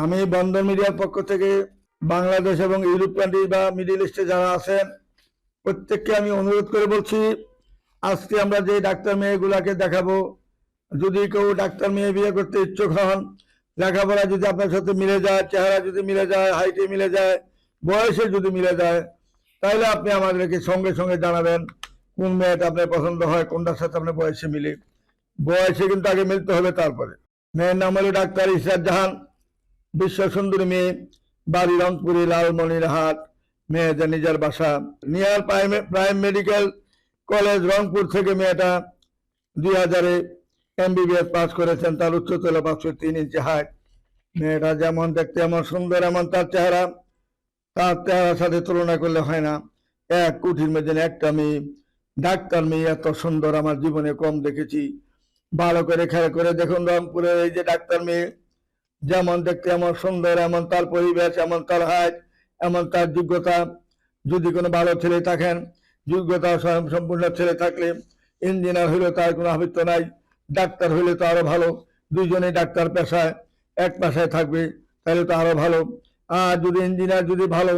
আমি বন্দর মিডিয়ার পক্ষ থেকে বাংলাদেশ এবং ইউরোপ কান্ট্রি বা মিডিল ইস্টে যারা আছেন প্রত্যেককে আমি অনুরোধ করে বলছি, আজকে আমরা যে ডাক্তার মেয়েগুলাকে দেখাবো, যদি কেউ ডাক্তার মেয়ে বিয়ে করতে ইচ্ছুক হন, লেখাপড়া যদি আপনার সাথে মিলে যায়, চেহারা যদি মিলে যায়, হাইটে মিলে যায়, বয়সে যদি মিলে যায়, তাহলে আপনি আমাদেরকে সঙ্গে সঙ্গে জানাবেন কোন মেয়েটা আপনার পছন্দ হয়, কোনটার সাথে আপনার বয়সে মিলে। বয়সে কিন্তু আগে মিলতে হবে। তারপরে মেয়ের নাম হলো ডাক্তার ইশরাত জাহান, বিশ্ব সুন্দরী মেয়ে, বাড়ি রংপুরে লালমনিরহাট, মেয়েদের নিজের বাসা near prime medical college Rangpur থেকে মেয়েটা 2000-এ MBBS পাস করেছেন। তার উচ্চতা হলো 503 ইঞ্চি হাইট। মেয়েটা যেমন দেখতে এমন সুন্দর, এমন তার চেহারার সাথে তুলনা করলে হয় না। 1 কোটির মধ্যে একটা মেয়ে, ডাক্তার মেয়ে এত সুন্দর আমার জীবনে কম দেখেছি। ভালো করে খেয়াল করে দেখুন, রংপুরের এই যে ডাক্তার মেয়ে, যেমন দেখতে এমন সুন্দর, এমন তার পরিবেশ, এমন তার হাইট, এমন তার যোগ্যতা। যদি কোনো ভালো ছেলে থাকেন, যোগ্যতা সম্পূর্ণ ছেলে থাকলে, ইঞ্জিনিয়ার হইলে তার কোনো আবৃত্ত নাই, ডাক্তার হইলে তো আরো ভালো। দুইজনেই ডাক্তার পেশায় এক পেশায় থাকবে, তাহলে তো আরো ভালো। আর যদি ইঞ্জিনিয়ার, যদি ভালো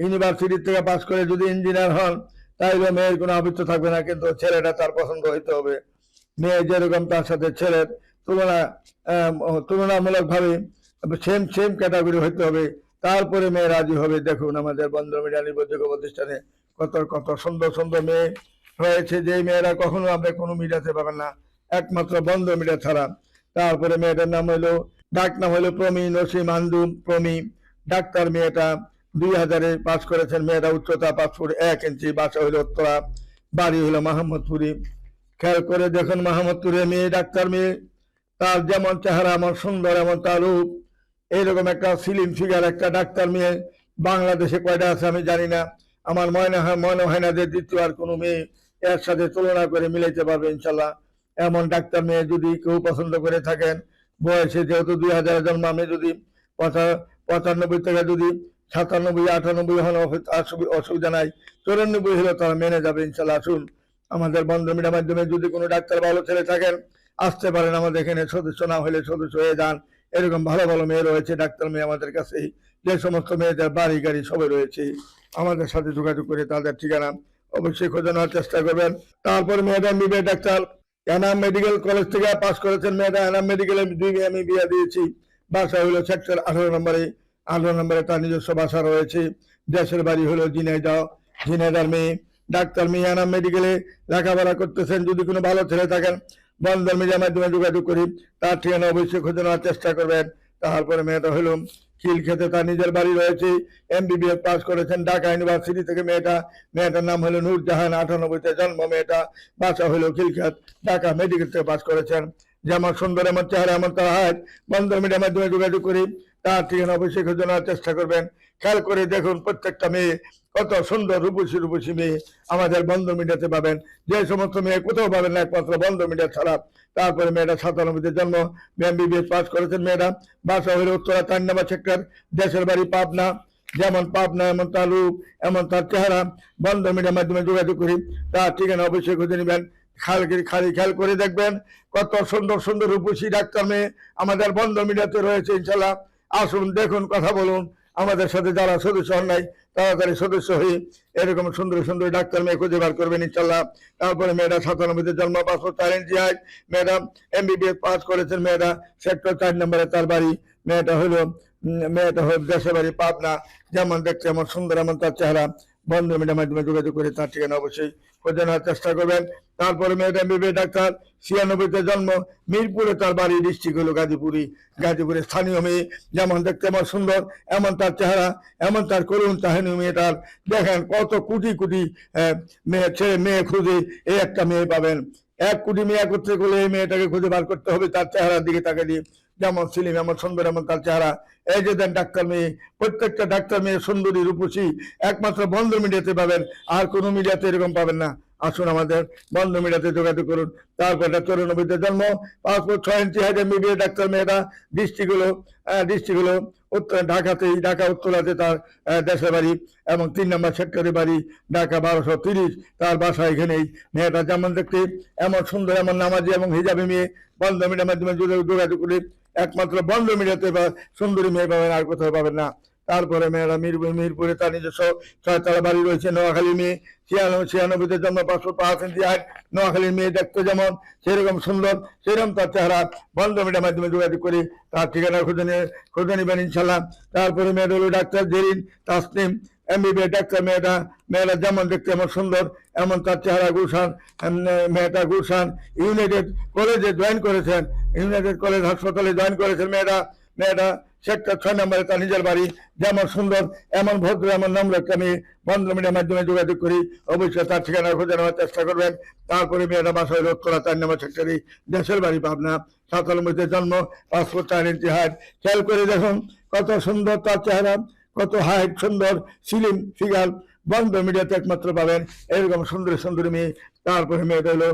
ইউনিভার্সিটি থেকে পাস করে যদি ইঞ্জিনিয়ার হন, তাহলে মেয়ের কোনো আবৃত্ত থাকবে না, কিন্তু ছেলেটা তার পছন্দ হইতে হবে। মেয়ে যেরকম তার সাথে ছেলের তুলনামূলক ভাবে সেম সেম ক্যাটাগরি হইতে হবে, তারপরে মেয়ে রাজি হবে। দেখুন আমাদের বন্দর মিডিয়া নির্ভরযোগ্য প্রতিষ্ঠানে কত কত সুন্দর সুন্দর মেয়ে রয়েছে, যে মেয়েরা কখনো আপনি কোনো মিডিয়াতে পাবেন না, একমাত্র বন্দর মিডিয়া ছাড়া। তারপরে মেয়েটার নাম হলো, ডাক নাম হলো প্রমি নসিম আন্দুম প্রমি। ডাক্তার মেয়েটা 2000-এ পাস করেছেন। মেয়েটা উচ্চতা 5 ফুট 1 ইঞ্চি, বাসা হলো উত্তরা, বাড়ি হলো মাহমুদপুরি। খেয়াল করে দেখুন, মাহমুদপুরে মেয়ে, ডাক্তার মেয়ে, তার যেমন চেহারা এমন সুন্দর, এমন তার রূপ। এইরকম একটা সিলিম ফিগার একটা ডাক্তার মেয়ে বাংলাদেশে কয়টা আছে আমি জানি না। আমার মনে হয় না যে দ্বিতীয় আর কোনো মেয়ে এর সাথে তুলনা করে মিলাইতে পারবে ইনশাল্লাহ। এমন ডাক্তার মেয়ে যদি কেউ পছন্দ করে থাকেন, বয়সে যেহেতু 2000-এ জন্ম, আমি যদি 95 থেকে যদি 97-98 হন অসুবিধা নাই, 94 হলে তারা মেনে যাবে ইনশাল্লাহ। আসুন আমাদের বন্দর মিডিয়ার মাধ্যমে যদি কোনো ডাক্তার ভালো ছেলে থাকেন, আসতে পারেন আমাদের এখানে। সদস্য না হলে সদস্য হয়ে যান। এরকম ভালো ভালো মেয়ে রয়েছে, ডাক্তার মেয়ে আমাদের কাছে। যে সমস্ত মেয়েদের বাড়ি গাড়ি সবই রয়েছে, আমাদের সাথে যোগাযোগ করে তাদের ঠিকানা অবশ্যই খোঁজে নেওয়ার চেষ্টা করবেন। তারপর মেয়েটা MBBS doctor, Enam medical college থেকে পাস করেছেন। মেয়েটা এনাম মেডিকেলে 2 মেয়ে আমি বিয়ে দিয়েছি। বাসা হলো সেক্টর 18 নম্বরে তার নিজস্ব বাসা রয়েছে। দেশের বাড়ি হলো ঝিনাইদহ মেয়ে, ডাক্তার মেয়ে, এনাম মেডিকেলে লেখাপড়া করতেছেন। যদি কোনো ভালো ছেলে থাকেন, বন্দর মিডিয়ার মাধ্যমে যোগাযোগ করি, তার ঠিকানা অবশ্যই খুঁজে নেওয়ার চেষ্টা করবেন। তারপরে মেয়েটা হলো খিলক্ষেতে, তার নিজের বাড়ি রয়েছে। MBBS পাস করেছেন ঢাকা ইউনিভার্সিটি থেকে মেয়েটার নাম হলো নূরজাহান, 98-তে জন্ম। মেয়েটা বাসা হলো খিলক্ষেত, ঢাকা মেডিকেল থেকে পাস করেছেন। যেমন সুন্দর, এমন চেহারা, এমন তার হাইট, বন্দর মিডিয়ার মাধ্যমে যোগাযোগ করি, তার ঠিকানা অবশ্যই খুঁজে নেওয়ার চেষ্টা করবেন। খেয়াল করে দেখুন, প্রত্যেকটা মেয়ে কত সুন্দর, রূপসী মেয়ে আমাদের বন্দর মিডিয়াতে পাবেন। যে সমস্ত মেয়ে কোথাও পাবেন না, একমাত্র বন্দর মিডিয়া ছাড়া। তারপরে মেয়েটা 97-তে জন্ম, MBBS পাস করেছেন। মেয়েটা বাসা হলো উত্তরা 4 নম্বর সেক্টর, দেশের বাড়ি পাবনা। যেমন পাবনা এমন তার রূপ, এমন তার চেহারা। বন্দর মিডিয়ার মাধ্যমে যোগাযোগ করি, তার ঠিকানা অবশ্যই খুঁজে নেবেন। খালি খেয়াল করে দেখবেন কত সুন্দর সুন্দর রূপসী ডাক্তার মেয়ে আমাদের বন্দর মিডিয়াতে রয়েছে ইনশাল্লাহ। আসুন দেখুন, কথা বলুন। আমাদের সাথে যারা সদস্য হন নাই, তাড়াতাড়ি সদস্য হয়ে এরকম সুন্দর সুন্দর ডাক্তার মেয়ে খুঁজে বার করবেন ইনশাল্লাহ। তারপরে মেয়েটা 97-তে জন্ম, 504 ইঞ্চি হাইট। মেয়েটা MBBS পাস করেছেন। মেয়েটা সেক্টর 4 নম্বরে তার বাড়ি। মেয়েটা হলো দেশের বাড়ি পাবনা। যেমন দেখতে এমন সুন্দর, এমন তার চেহারা। বন্দর মিডিয়ার মাধ্যমে যোগাযোগ করে তার ঠিকানা অবশ্যই খোঁজে নেওয়ার চেষ্টা করবেন। তারপরে মেয়েটা MBBS ডাক্তার, 96-তে জন্ম, মিরপুরে তার বাড়ি, ডিস্ট্রিক্ট হলো গাজীপুরের স্থানীয় মেয়ে। যেমন দেখতে এমন সুন্দর, এমন তার চেহারা, এমন তার করুণ কাহিনী। মেয়েটার দেখেন কত কোটি কোটি মেয়ে খুঁজে এই একটা মেয়ে পাবেন। 1 কোটি মেয়ে একত্রে করলে এই মেয়েটাকে খুঁজে বার করতে হবে তার চেহারার দিকে তাকে দিয়ে। যেমন সিলিম, এমন সুন্দর, এমন তার চেহারা। এই যে দেন ডাক্তার মেয়ে, প্রত্যেকটা ডাক্তার মেয়ে সুন্দরী, রূপসী, একমাত্র বন্দর মিডিয়াতে পাবেন, আর কোনো মিডিয়াতে এরকম পাবেন না। আসুন আমাদের বন্দর মিডিয়াতে যোগাযোগ করুন। তারপর 94-তে জন্ম, 5 ফুট 6 ইঞ্চি হাইট, MBBS ডাক্তার মেয়েটা। ডিস্ট্রিক্ট হলো উত্তর ঢাকা উত্তরাতে তার দেশের বাড়ি, এবং 3 নম্বর সেক্টরে বাড়ি, ঢাকা 1230। তার বাসা এখানেই। মেয়েটা যেমন দেখতে এমন সুন্দর, এমন নামাজি এবং হিজাবি মেয়ে। বন্দর মিডিয়ার মাধ্যমে যোগাযোগ করি, একমাত্র বন্ধ মিডিয়াতে সুন্দরী মেয়ে পাবেন, আর কোথাও পাবেন না। তারপরে মেয়েরা মিরপুরে তার নিজস্ব 6 তলা বাড়ি রয়েছে। নোয়াখালী মেয়ে, 96 জন্ম, 505 ইঞ্চি হাইট। নোয়াখালীর মেয়ে দেখতে যেমন সেরকম সুন্দর, সেরকম তার চেহারা। বন্ধ মিডিয়ার মাধ্যমে যোগাযোগ করি তার ঠিকানা খুঁজে নিবেন ইনশাল্লাহ। তারপরে মেয়েটা হলো doctor Zerin Tasnim, MBBS doctor. মেয়েরা যেমন দেখতে এমন সুন্দর, এমন তার চেহারা। গুলশান, মেয়েটা গুলশান ইউনাইটেড কলেজে জয়েন করেছেন, ইউনাইটেড কলেজ হাসপাতালে জয়েন করেছেন মেয়েটা সেক্টর 6 নম্বরে তার নিজের বাড়ি। যেমন সুন্দর, এমন ভদ্র, এমন নম্র একটা মেয়ে। বন্ধ মিডিয়ার মাধ্যমে যোগাযোগ করি, অবশ্যই তার ঠিকানা খুঁজে নেওয়ার চেষ্টা করবেন। তারপরে মেয়েটা বাসা হলো উত্তরা 4 নম্বর সেক্টরে, দেশের বাড়ি পাবনা। 97 জন্ম, 5 ফুট 4 ইঞ্চি হাইট। খেয়াল করে দেখুন কত সুন্দর তার চেহারা, কত হাইট, সুন্দর স্লিম ফিগার। বন্ধ মিডিয়াতে একমাত্র পাবেন এরকম সুন্দরী মেয়ে। তারপরে মেয়েটা হলো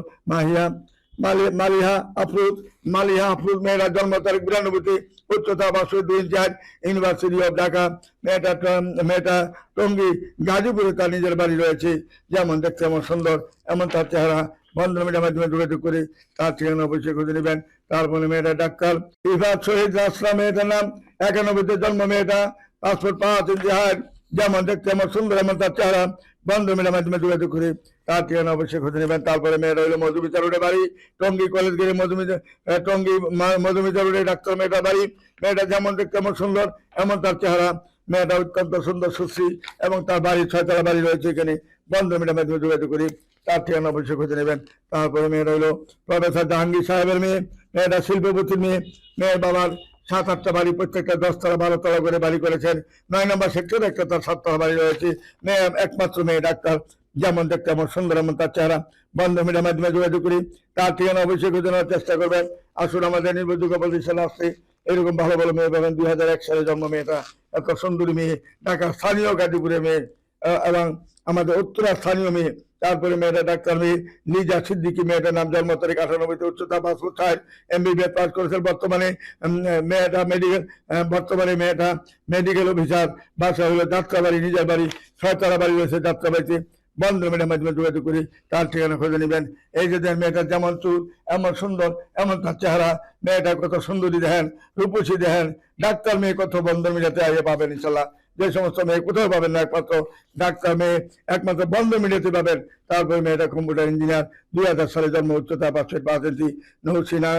মালিহা আফরোজ। মেয়েরা জন্ম তারিখ 92, উচ্চতা 5 2 ইঞ্চি হাইট, ইউনিভার্সিটি অফ ঢাকা। মেয়েটা টঙ্গী গাজীপুরে তার নিজের বাড়ি রয়েছে। যেমন দেখতে এমন সুন্দর, এমন তার চেহারা। বন্ধ মিডিয়ার মাধ্যমে যোগাযোগ করে তার ঠিকানা অবশ্যই খুঁজে নেবেন। তারপরে মেয়েটা ডাক্তার ইফাত শহীদ রাসলা, মেয়েটার নাম। 91 জন্ম, মেয়েটা 5 ফুট 5 ইঞ্চি হাইট। যেমন দেখতে এমন সুন্দর, এমন তার চেহারা। বন্ধ মিডিয়ার মাধ্যমে যোগাযোগ করে তার ঠিকানা অবশ্যই খুঁজে নেবেন। তারপরে মেয়েটা হলো মধুমিতা রোডে বাড়ি, টঙ্গী কলেজ গেলে টঙ্গী মধুমিতা রোডে ডাক্তার মেয়েটা বাড়ি। মেয়েটা যেমন দেখতে এমন সুন্দর, এমন তার চেহারা। মেয়েটা অত্যন্ত সুন্দর সুশ্রী এবং তার বাড়ি 6 তলা বাড়ি রয়েছে এখানে। বন্ধ মিডিয়ার মাধ্যমে যোগাযোগ করি তার ঠিকানা অবশ্যই খুঁজে নেবেন। তারপরে মেয়েটা হলো প্রফেসর জাহাঙ্গীর সাহেবের মেয়ে। মেয়েটা শিল্পপতির মেয়ে। মেয়ের বাবার 7-8টা বাড়ি, প্রত্যেকটা 10 তলা 12 তলা করে বাড়ি করেছেন। 9 নম্বর সেক্টরে একটা তার 7 তলা বাড়ি রয়েছে। মেয়ে একমাত্র মেয়ে ডাক্তার, যেমন দেখতে এমন সুন্দর, এমন তার চেহারা। বন্ধ মিডিয়ার মাধ্যমে যোগাযোগ করি তার ঠিকানা অবশ্যই খুঁজে নেওয়ার চেষ্টা করবেন। আসুন আমাদের নির্ভরযোগ্য প্রতিষ্ঠানে আসছে এরকম ভালো ভালো মেয়ে পাবেন। 2001 সালে জন্ম মেয়েটা, এত সুন্দরী মেয়ে, ঢাকার স্থানীয় গাজীপুরের মেয়ে এবং আমাদের উত্তরার স্থানীয় মেয়ে। তারপরে মেয়েটা ডাক্তার মেয়ে লিজা সিদ্দিকী। মেয়েটার নাম, জন্ম তারিখ 98, উচ্চতা 5 ফুট 6, MBBS পাস করেছেন। বর্তমানে মেয়েটা মেডিকেল অফিসার। বাসা হলো যাত্রাবাড়ি, নিজের বাড়ি 6 তলা বাড়ি রয়েছে যাত্রাবাড়িতে। বন্ধ মিডিয়ার মাধ্যমে যোগাযোগ করি তার ঠিকানা খুঁজে নেবেন। এই যে মেয়েটার যেমন চুল, এমন সুন্দর, এমন তার চেহারা। মেয়েটা কত সুন্দরী দেখেন, রূপসী দেখেন। ডাক্তার মেয়ে কত বন্ধ মিডিয়াতে আগে পাবেন ইনশাল্লাহ। যে সমস্ত মেয়ে কোথাও পাবেন না, একমাত্র ডাক্তার মেয়ে একমাত্র বন্ধ মিডিয়াতে পাবেন। তারপরে মেয়েটা কম্পিউটার ইঞ্জিনিয়ার, 2000 সালে জন্ম, উচ্চতা 5 ফুট 5 ইঞ্চি। নৌসিনা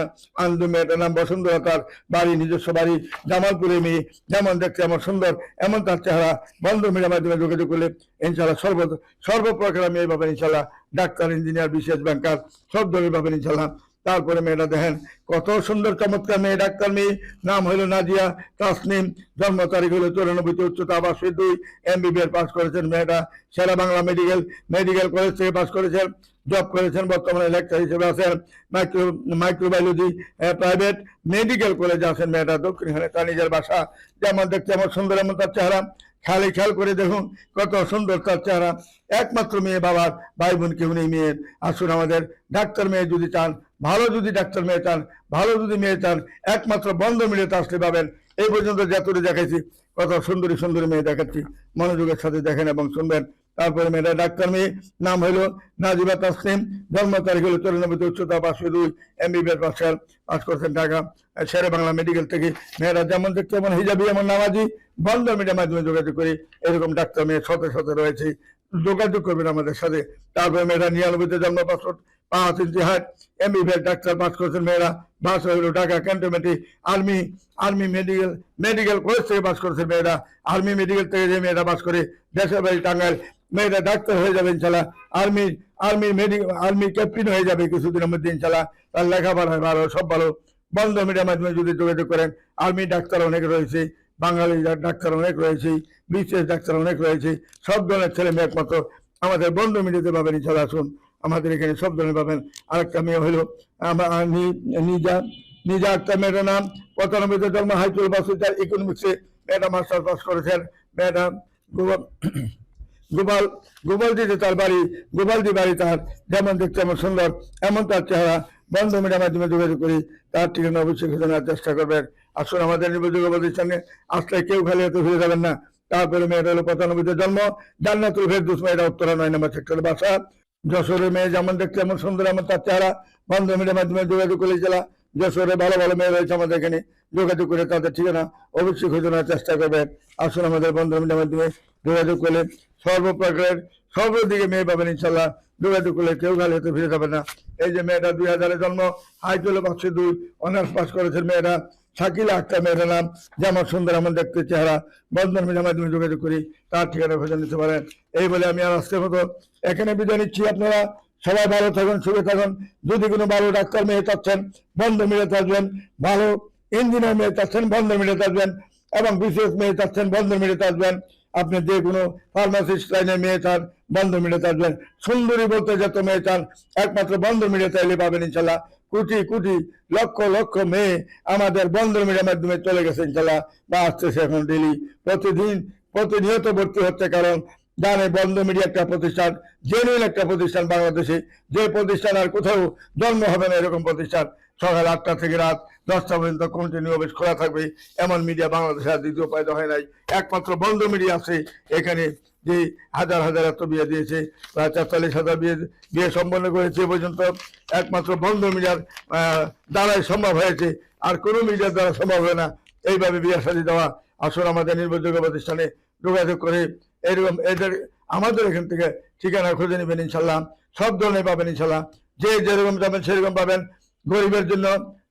আন্দু, মেয়েটার নাম বসুন্ধরা, তার বাড়ি নিজস্ব বাড়ি জামালপুরে মেয়ে। যেমন দেখতে এমন সুন্দর, এমন তার চেহারা। বন্ধ মিডিয়ার মাধ্যমে যোগাযোগ করলে ইনশাল্লাহ সর্বপ্রকার মেয়ে পাবেন ইনশাল্লাহ। ডাক্তার, ইঞ্জিনিয়ার, বিশেষ ব্যাংকার সব ধরনের পাবেন ইনশাল্লাহ। তারপরে মেয়েটা দেখেন কত সুন্দর চমৎকার মেয়ে, ডাক্তার মেয়ে। নাম হলো নাজিয়া তাসনিম, জন্ম তারিখ হলো 94, উচ্চতা 2, MBBS পাস করেছেন। মেয়েটা সেরা বাংলা মেডিকেল কলেজ থেকে পাস করেছেন, জব করেছেন। বর্তমানে লেকচার হিসেবে আছেন মাইক্রোবায়োলজি প্রাইভেট মেডিকেল কলেজে আছেন। মেয়েটা দক্ষিণখানে তার নিজের বাসা। যেমন দেখতে এমন সুন্দর, এমন তার চেহারা। খেয়াল করে দেখুন কত সুন্দর তার চেহারা। একমাত্র মেয়ে, বাবার ভাই বোন কেউ নেই মেয়ের। আসুন আমাদের ডাক্তার মেয়ে যদি চান, ভালো যদি ডাক্তার মেয়ে চান, ভালো যদি মেয়ে চান, একমাত্র বন্ধ মিডিয়াতে আসলে পাবেন। এই পর্যন্ত যতটুকু দেখাইছি কত সুন্দরী মেয়ে দেখাচ্ছি, মনোযোগের সাথে দেখেন এবং শুনবেন। তারপরে মেয়েটা ডাক্তার মেয়ে, নাম হলো নাজিবা তাসনিম, জন্ম তারিখ হলো 94, উচ্চতা 502, MBBS পাস করছেন ঢাকা শেরে বাংলা মেডিকেল থেকে। মেয়েরা যেমন দেখতে এমন হিজাবি, এমন নামাজি। বন্ধ মিডিয়ার মাধ্যমে যোগাযোগ করি এরকম ডাক্তার মেয়ে শত রয়েছে, যোগাযোগ করবেন আমাদের সাথে। তারপরে মেয়েরা 99 জন্ম, 5 ফুট 5 ইঞ্চি হাইট, MBBS ডাক্তার পাস করেছেন। মেয়েরা বাসা হলো ঢাকা ক্যান্টনমেন্টে আর্মি মেডিকেল কলেজ থেকে পাস করেছেন। মেয়েরা আর্মি মেডিকেল থেকে যে মেয়েরা পাস করে দেশের বাড়ি টাঙ্গাইল। মেয়েরা ডাক্তার হয়ে যাবে ইনশাল্লাহ, আর্মি ক্যাপ্টেন হয়ে যাবে কিছুদিনের মধ্যে ইনশাল্লাহ। তার লেখাপড়া ভালো, সব ভালো। বন্ধ মিডিয়ার মাধ্যমে যদি যোগাযোগ করেন, আর্মি ডাক্তার অনেক রয়েছে, বাঙালি ডাক্তার অনেক রয়েছে, বিশেষ ডাক্তার অনেক রয়েছে। সব ধরনের ছেলে মেয়ে একমাত্র আমাদের বন্ধ মিডিয়াতে পাবেন ইনশাল্লাহ। আসুন আমাদের এখানে সব ধরনের পাবেন। আরেকটা মেয়ে হলো নিজা আক্তার। মেয়েটার নাম, 95 জন্ম, হাইচুল বাসুচার ইকোনমিক্সে মেয়েটা মাস্টার পাস করেছেন। মেয়েটা গোপালদিতে তার বাড়ি, গোপালদি বাড়ি তার। যেমন দেখতে এমন সুন্দর, এমন তার চেহারা। বন্ধ মিডিয়ার মাধ্যমে যোগাযোগ করি তার ঠিকানা অবশ্যই খুঁজে নেওয়ার চেষ্টা করবেন। আসুন আমাদের নির্ভরযোগ্য প্রতিষ্ঠানে আসলে কেউ খালি হতে ফিরে যাবেন না। তারপরে মেয়েটা হলো 95 জন্ম, জান্নাতুল ফেরদৌস। মেয়েটা উত্তরা 9 নম্বর সেক্টরের বাসা। যশোরের মেয়ে, যেমন দেখতে এমন সুন্দর, এমন তার চেহারা। বন্ধ মিডিয়ার মাধ্যমে যোগাযোগ করে জেলা যশোরে ভালো ভালো মেয়ে রয়েছে আমাদের এখানে, যোগাযোগ করে তাদের ঠিকানা অবশ্যই খুঁজে নেওয়ার চেষ্টা করবেন। আসুন আমাদের বন্ধু মিডিয়ার মাধ্যমে যোগাযোগ করলে সর্বপ্রকারের সর্বদিকে মেয়ে পাবেন ইনশাল্লাহ। যোগাযোগ করলে কেউ গালে হতে ফিরে যাবে না। এই যে মেয়েটা 2000-এ জন্ম, হাইট হলো 502, অনার্স পাস করেছেন মেয়েরা, শাকিলা আক্তার মেয়েটার নাম, যেমন সুন্দর আমার দেখতে চেহারা। বন্ধন মিডিয়ার মাধ্যমে যোগাযোগ করি, তার ঠিকানা খুঁজে নিতে পারেন। এই বলে আমি আর আজকের মতো এখানে বিদায় নিচ্ছি। আপনারা সবাই ভালো থাকুন, সুখে থাকুন। যদি কোনো ভালো ডাক্তার মেয়ে চাচ্ছেন বন্ধন মিডিয়াতে আসবেন, ভালো ইঞ্জিনিয়ার মেয়ে চাচ্ছেন বন্ধন মিডিয়াতে আসবেন, এবং বিশেষ মেয়ে চাচ্ছেন বন্ধন মিডিয়াতে আসবেন। আপনি যে কোনো ফার্মাসিস্ট লাইনের মেয়ে চান বন্ধন মিডিয়াতে আসবেন। সুন্দরী বলতে যত মেয়ে চান একমাত্র বন্ধন মিডিয়াতে এলে পাবেন ইনশাল্লাহ। কোটি কোটি লক্ষ লক্ষ মেয়ে আমাদের বন্ধন মিডিয়ার মাধ্যমে চলে গেছে ইনশাল্লাহ, বা আসতেছে এখন ডেলি, প্রতিদিন প্রতিনিয়ত ভর্তি হচ্ছে। কারণ জানে বন্ধন মিডিয়া একটা প্রতিষ্ঠান, জেনুইন একটা প্রতিষ্ঠান বাংলাদেশে, যে প্রতিষ্ঠান আর কোথাও জন্ম হবে না এরকম প্রতিষ্ঠান। সকাল 8টা থেকে রাত 10টা পর্যন্ত কন্টিনিউ বেশ খোলা থাকবে, এমন মিডিয়া বাংলাদেশে আর দ্বিতীয় পয়দা হয় নাই। একমাত্র বন্ধ মিডিয়া আছে এখানে, যে হাজার হাজার এত বিয়ে দিয়েছে, প্রায় 43,000 বিয়ে সম্পন্ন করেছে এ পর্যন্ত। একমাত্র বন্ধ মিডিয়ার দ্বারাই সম্ভব হয়েছে, আর কোনো মিডিয়ার দ্বারা সম্ভব হয় না এইভাবে বিয়ে শাদী দেওয়া। আসুন আমাদের নির্ভরযোগ্য প্রতিষ্ঠানে যোগাযোগ করে এরকম এদের আমাদের এখান থেকে ঠিকানা খুঁজে নেবেন ইনশাল্লাহ। সব ধরনের পাবেন ইনশাল্লাহ, যে যেরকম যাবেন সেরকম পাবেন। গরিবের জন্য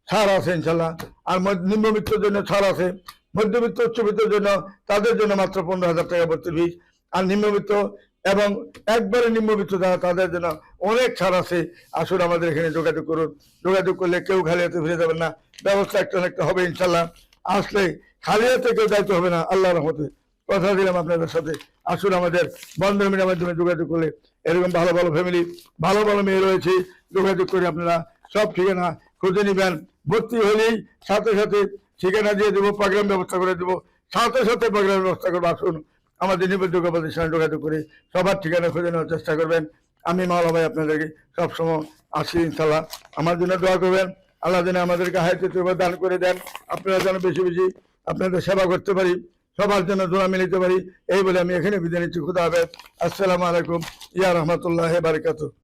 ছাড় আছে ইনশাল্লাহ, আর নিম্নবিত্তের জন্য ছাড় আছে। মধ্যবিত্ত উচ্চবিত্তের জন্য তাদের জন্য মাত্র 15,000 টাকা ভর্তি ফিস, আর নিম্নবিত্ত এবং একবারে নিম্নবিত্ত যারা তাদের জন্য অনেক ছাড় আছে। আসুন আমাদের এখানে যোগাযোগ করুন। যোগাযোগ করলে কেউ খালি হাতে ফিরে যাবেন না, ব্যবস্থা একটা না একটা হবে ইনশাল্লাহ। আসলে খালি হাতে কেউ যাইতে হবে না, আল্লাহর রহমতে কথা দিলাম আপনাদের সাথে। আসুন আমাদের বন্ধন মিডিয়ার মাধ্যমে যোগাযোগ করলে এরকম ভালো ভালো ফ্যামিলি, ভালো ভালো মেয়ে রয়েছে, যোগাযোগ করে আপনারা সব ঠিকানা খুঁজে নেবেন। ভর্তি হলেই সাথে সাথে ঠিকানা দিয়ে দেবো, প্রোগ্রাম ব্যবস্থা করে দেবো, সাথে সাথে প্রোগ্রামের ব্যবস্থা করবো। আসুন আমাদের নির্ভরযোগ্য প্রতিষ্ঠানে যোগাযোগ করে সবার ঠিকানা খুঁজে নেওয়ার চেষ্টা করবেন। আমি মাওলা ভাই আপনাদেরকে সবসময় আসি ইনশাল্লাহ। আমার জন্য দোয়া করবেন, আল্লাহ যেন আমাদেরকে হায়াতে তৈবা দান করে দেন, আপনারা যেন বেশি বেশি আপনাদের সেবা করতে পারি, সবার জন্য দোয়া মিলিতে পারি। এই বলে আমি এখানে বিদায় নিচ্ছি। খুদা হাফেজ। আসসালামু আলাইকুম ইয়া রহমতুল্লাহ বারাকাতুহু।